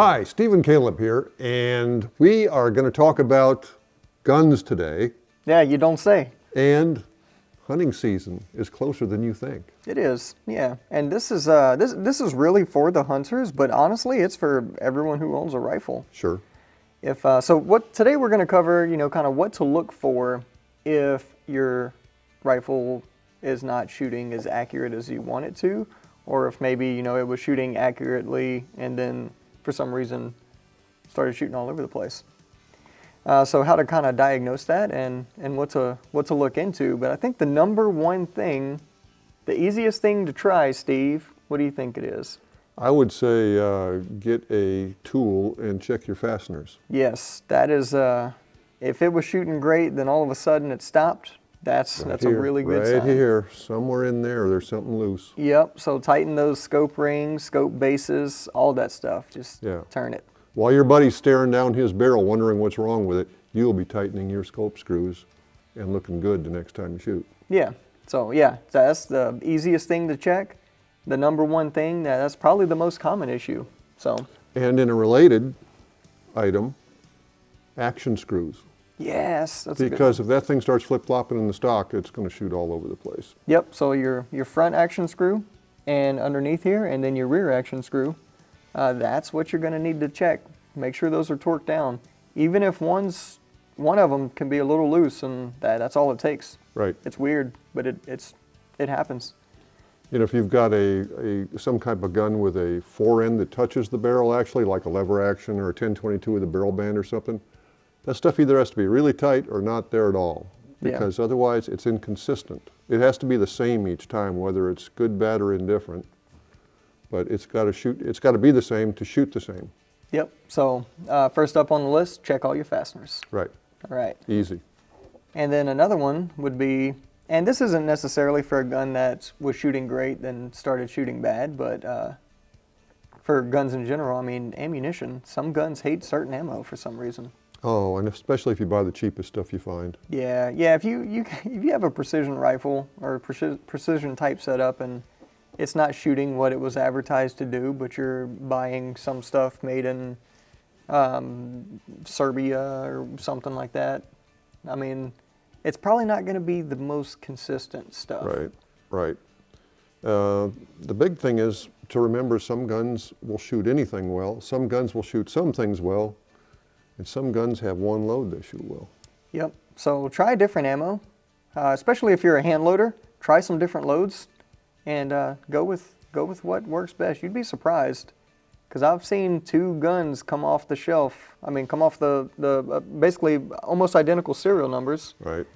Hi, Steve and Caleb here, and we are going to talk about guns today. Yeah, you don't say. And hunting season is closer than you think. It is, yeah. And this is this is really for the hunters, but honestly, it's for everyone who owns a rifle. Sure. If today we're going to cover, kind of what to look for if your rifle is not shooting as accurate as you want it to, or if maybe it was shooting accurately and then for some reason started shooting all over the place. So how to kind of diagnose that and what to look into. But I think the number one thing, the easiest thing to try, Steve, what do you think it is? I would say get a tool and check your fasteners. Yes, that is, if it was shooting great, then all of a sudden it stopped. That's a really good sign. Right here, somewhere in there's something loose. Yep, so tighten those scope rings, scope bases, all that stuff. Just turn it. While your buddy's staring down his barrel wondering what's wrong with it, you'll be tightening your scope screws and looking good the next time you shoot. Yeah, so that's the easiest thing to check. The number one thing, that's probably the most common issue. And in a related item, action screws. Yes, that's because if that thing starts flip-flopping in the stock, it's going to shoot all over the place. Yep, so your front action screw and underneath here, and then your rear action screw, that's what you're going to need to check. Make sure those are torqued down. Even if one of them can be a little loose, and that's all it takes. Right. It's weird, but it happens. If you've got some type of gun with a forend that touches the barrel, actually, like a lever action or a 1022 with a barrel band or something, that stuff either has to be really tight or not there at all, because otherwise it's inconsistent. It has to be the same each time, whether it's good, bad, or indifferent. But it's got to be the same to shoot the same. Yep. So first up on the list, check all your fasteners. Right. All right. Easy. And then another one would be, and this isn't necessarily for a gun that was shooting great then started shooting bad, but for guns in general, I mean, ammunition. Some guns hate certain ammo for some reason. Oh, and especially if you buy the cheapest stuff you find. Yeah. If you have a precision rifle or precision type setup and it's not shooting what it was advertised to do, but you're buying some stuff made in Serbia or something like that, I mean, it's probably not going to be the most consistent stuff. Right. The big thing is to remember some guns will shoot anything well, some guns will shoot some things well, and some guns have one load they shoot well. Yep. So try different ammo, especially if you're a hand loader. Try some different loads, and go with what works best. You'd be surprised, because I've seen two guns come off the shelf. I mean, come off the basically almost identical serial numbers. Right.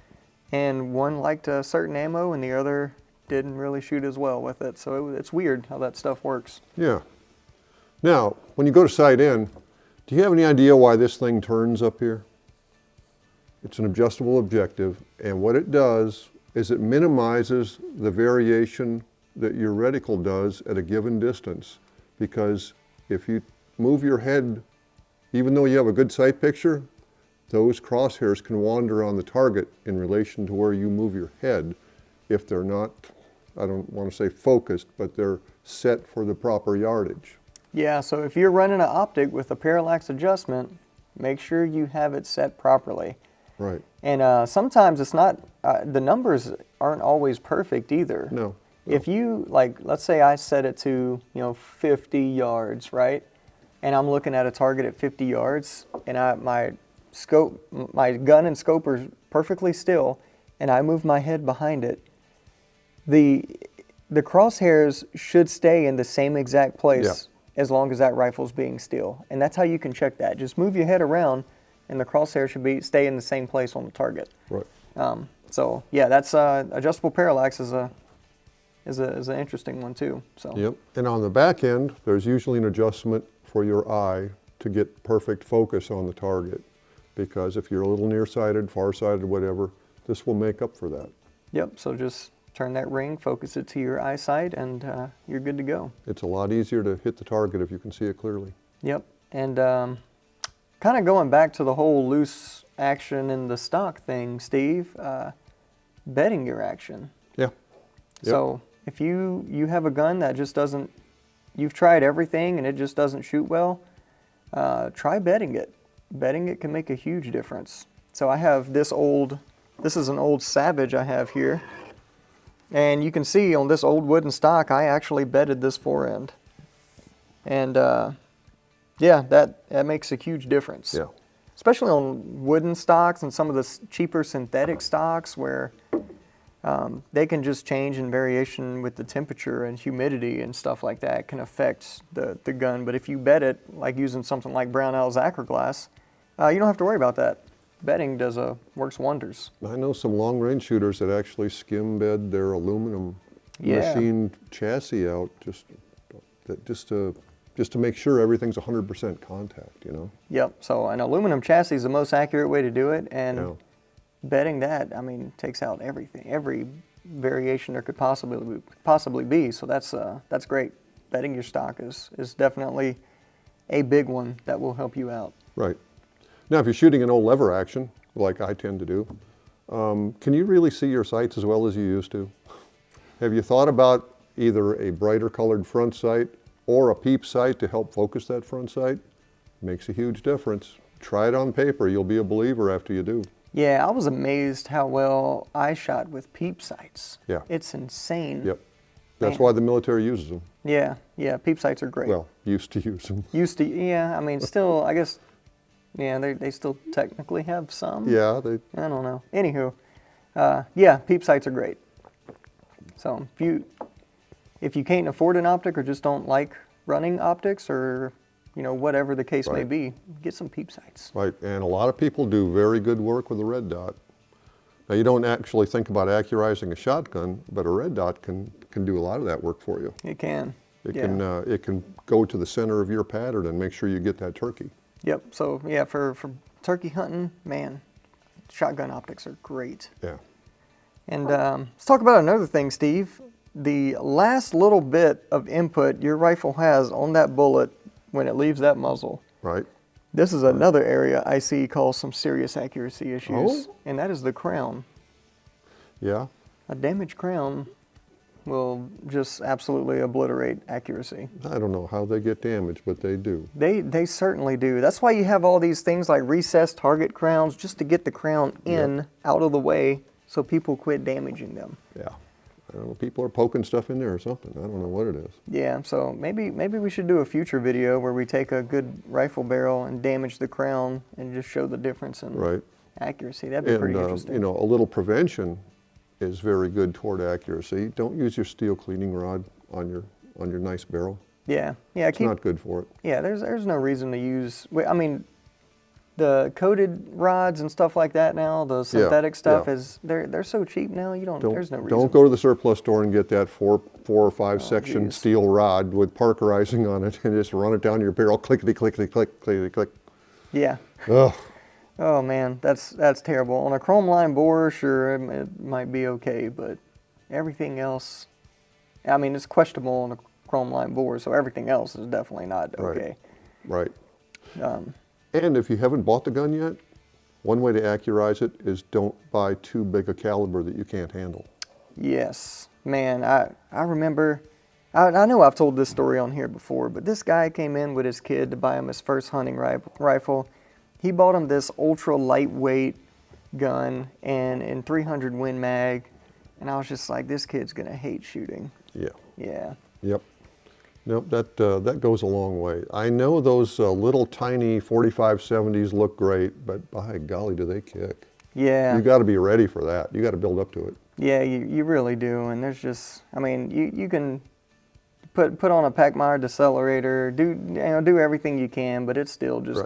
And one liked a certain ammo, and the other didn't really shoot as well with it. So it's weird how that stuff works. Yeah. Now, when you go to sight in, do you have any idea why this thing turns up here? It's an adjustable objective, and what it does is it minimizes the variation that your reticle does at a given distance. Because if you move your head, even though you have a good sight picture, those crosshairs can wander on the target in relation to where you move your head if they're not, I don't want to say focused, but they're set for the proper yardage. Yeah, so if you're running an optic with a parallax adjustment, make sure you have it set properly. Right. And sometimes it's not, the numbers aren't always perfect either. No. If you, let's say I set it to, 50 yards, right? And I'm looking at a target at 50 yards, and my gun and scope are perfectly still, and I move my head behind it, the crosshairs should stay in the same exact place as long as that rifle's being still. And that's how you can check that. Just move your head around, and the crosshair should stay in the same place on the target. Right. So yeah, that's adjustable parallax is an interesting one too. So. Yep. And on the back end, there's usually an adjustment for your eye to get perfect focus on the target. Because if you're a little nearsighted, farsighted, whatever, this will make up for that. Yep. So just turn that ring, focus it to your eyesight, and you're good to go. It's a lot easier to hit the target if you can see it clearly. Yep. And kind of going back to the whole loose action in the stock thing, Steve, bedding your action. Yeah. Yep. So if you have a gun that just doesn't, you've tried everything and it just doesn't shoot well, try bedding it. Bedding it can make a huge difference. So I have this is an old Savage I have here. And you can see on this old wooden stock, I actually bedded this fore end. And yeah, that makes a huge difference. Yeah. Especially on wooden stocks and some of the cheaper synthetic stocks where they can just change in variation with the temperature and humidity and stuff like that can affect the gun. But if you bed it, like using something like Brownells Acroglass, you don't have to worry about that. Bedding works wonders. I know some long-range shooters that actually skim bed their aluminum machined chassis out just to make sure everything's 100% contact, you know? Yep, so an aluminum chassis is the most accurate way to do it, and bedding that, I mean, takes out everything, every variation there could possibly be, so that's great. Bedding your stock is definitely a big one that will help you out. Right. Now, if you're shooting an old lever action, like I tend to do, can you really see your sights as well as you used to? Have you thought about either a brighter colored front sight or a Peep sight to help focus that front sight? Makes a huge difference. Try it on paper. You'll be a believer after you do. Yeah, I was amazed how well I shot with Peep sights. Yeah. It's insane. Yep. That's Man. why the military uses them. Yeah, Peep sights are great. Well, used to use them. Yeah, I mean, still, I guess, yeah, they still technically have some. Yeah, I don't know. Anywho, yeah, Peep sights are great. So if you can't afford an optic or just don't like running optics or, you know, whatever the case may be, get some Peep sights. Right, and a lot of people do very good work with a red dot. Now, you don't actually think about accurizing a shotgun, but a red dot can do a lot of that work for you. It can. It can go to the center of your pattern and make sure you get that turkey. Yep. So yeah, for turkey hunting, man, shotgun optics are great. Yeah. And let's talk about another thing, Steve. The last little bit of input your rifle has on that bullet when it leaves that muzzle. Right. This is another area I see cause some serious accuracy issues, Oh. and that is the crown. Yeah. A damaged crown will just absolutely obliterate accuracy. I don't know how they get damaged, but they do. They certainly do. That's why you have all these things like recessed target crowns, just to get the crown out of the way so people quit damaging them. Yeah. I don't know, people are poking stuff in there or something. I don't know what it is. Yeah, so maybe we should do a future video where we take a good rifle barrel and damage the crown and just show the difference in accuracy. That'd be pretty interesting. You know, a little prevention is very good toward accuracy. Don't use your steel cleaning rod on your nice barrel. Yeah, it's not good for it. Yeah, there's no reason to use. I mean, the coated rods and stuff like that now, the synthetic stuff they're so cheap now. There's no reason. Don't go to the surplus store and get that four or five section steel rod with parkerizing on it and just run it down your barrel, clickety clickety click, clickety click. Yeah. Ugh. Oh man, that's terrible. On a chrome line bore, sure, it might be okay, but everything else, I mean, it's questionable on a chrome line bore, so everything else is definitely not okay. Right. And if you haven't bought the gun yet, one way to accurize it is don't buy too big a caliber that you can't handle. Yes, man, I remember, I know I've told this story on here before, but this guy came in with his kid to buy him his first hunting rifle. He bought him this ultra lightweight gun and in 300 Win Mag, and I was just like, this kid's gonna hate shooting. Yeah. Yeah. Yep. Nope, that goes a long way. I know those little tiny 4570s look great, but by golly, do they kick. Yeah. You got to be ready for that. You got to build up to it. Yeah, you really do, and there's just, I mean, you can put on a Packmeyer decelerator, do everything you can, but it's still just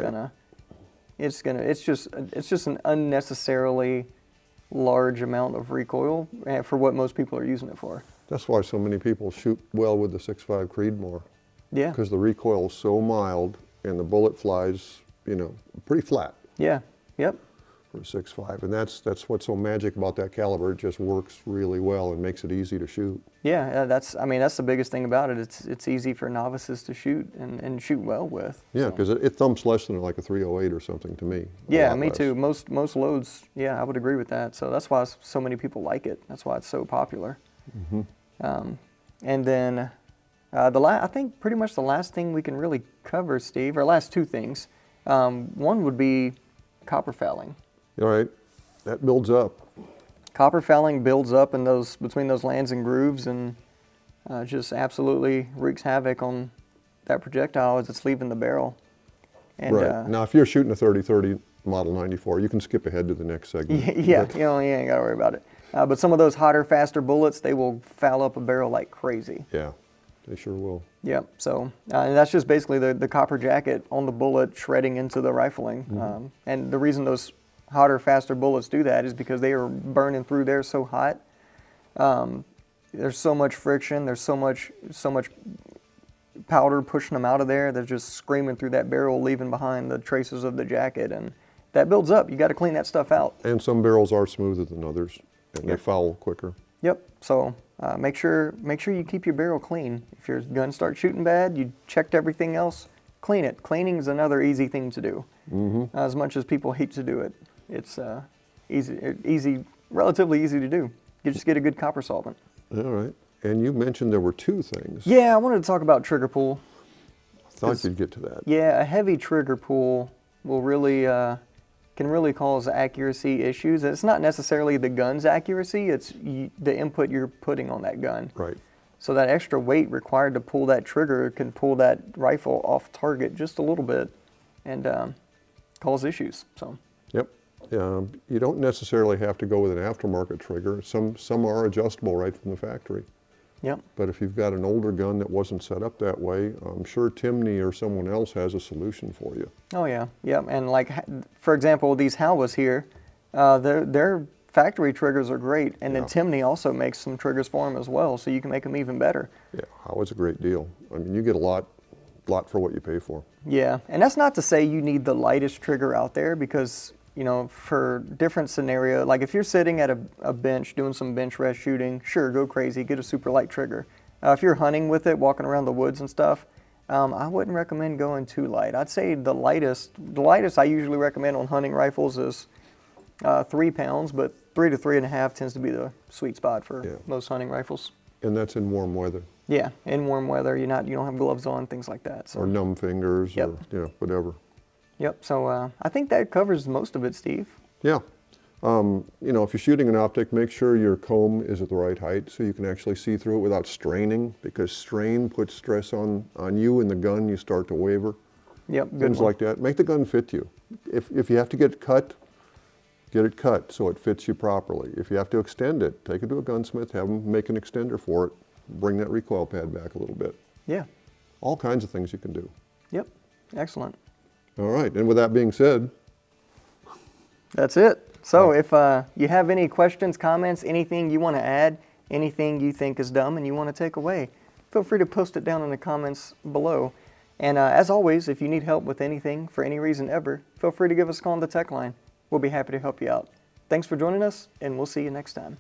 it's just an unnecessarily large amount of recoil for what most people are using it for. That's why so many people shoot well with the 6.5 Creedmoor. Yeah. Because the recoil is so mild and the bullet flies, pretty flat. Yeah. Yep. For a 6.5, and that's what's so magic about that caliber. It just works really well and makes it easy to shoot. Yeah, that's the biggest thing about it. It's easy for novices to shoot and shoot well with. Yeah, because it thumps less than like a 308 or something to me. Yeah, me too. Most loads. Yeah, I would agree with that. So that's why so many people like it. That's why it's so popular. Mm-hmm. And then I think pretty much the last thing we can really cover, Steve, or last two things. One would be copper fouling. All right, that builds up. Copper fouling builds up in between those lands and grooves, and just absolutely wreaks havoc on that projectile as it's leaving the barrel. And, Right. Now, if you're shooting a 30-30 Model 94, you can skip ahead to the next segment. Yeah, you ain't got to worry about it. But some of those hotter, faster bullets, they will foul up a barrel like crazy. Yeah, they sure will. Yep. So and that's just basically the copper jacket on the bullet shredding into the rifling. And the reason those hotter, faster bullets do that is because they are burning through there so hot. There's so much friction. There's so much powder pushing them out of there. They're just screaming through that barrel, leaving behind the traces of the jacket, and that builds up. You got to clean that stuff out. And some barrels are smoother than others, and they foul quicker. Yep. So make sure you keep your barrel clean. If your gun starts shooting bad, you checked everything else, clean it. Cleaning is another easy thing to do. As much as people hate to do it, it's relatively easy to do. You just get a good copper solvent. All right. And you mentioned there were two things. Yeah, I wanted to talk about trigger pull. I thought you'd get to that. Yeah, a heavy trigger pull will really can really cause accuracy issues. It's not necessarily the gun's accuracy; it's the input you're putting on that gun. Right. So that extra weight required to pull that trigger can pull that rifle off target just a little bit, and cause issues. So. Yep. You don't necessarily have to go with an aftermarket trigger. Some are adjustable right from the factory. Yep. But if you've got an older gun that wasn't set up that way, I'm sure Timney or someone else has a solution for you. Oh yeah, yep. And like, for example, these Halwas here, their factory triggers are great, and then Timney also makes some triggers for them as well, so you can make them even better. Yeah, Howard's a great deal. I mean, you get a lot for what you pay for. Yeah, and that's not to say you need the lightest trigger out there, because for different scenario, like if you're sitting at a bench doing some bench rest shooting, sure, go crazy, get a super light trigger. If you're hunting with it, walking around the woods and stuff, I wouldn't recommend going too light. I'd say the lightest I usually recommend on hunting rifles is 3 pounds, but 3 to 3.5 tends to be the sweet spot for most hunting rifles. And that's in warm weather. Yeah, in warm weather, you don't have gloves on, things like that. So. Or numb fingers, or whatever. Yep. So I think that covers most of it, Steve. Yeah. If you're shooting an optic, make sure your comb is at the right height so you can actually see through it without straining, because strain puts stress on you and the gun. You start to waver. Yep. Good Things one. like that. Make the gun fit you. If you have to get it cut so it fits you properly. If you have to extend it, take it to a gunsmith, have them make an extender for it, bring that recoil pad back a little bit. Yeah. All kinds of things you can do. Yep. Excellent. All right, and with that being said, that's it. So if you have any questions, comments, anything you want to add, anything you think is dumb and you want to take away, feel free to post it down in the comments below. And as always, if you need help with anything for any reason ever, feel free to give us a call on the tech line. We'll be happy to help you out. Thanks for joining us, and we'll see you next time.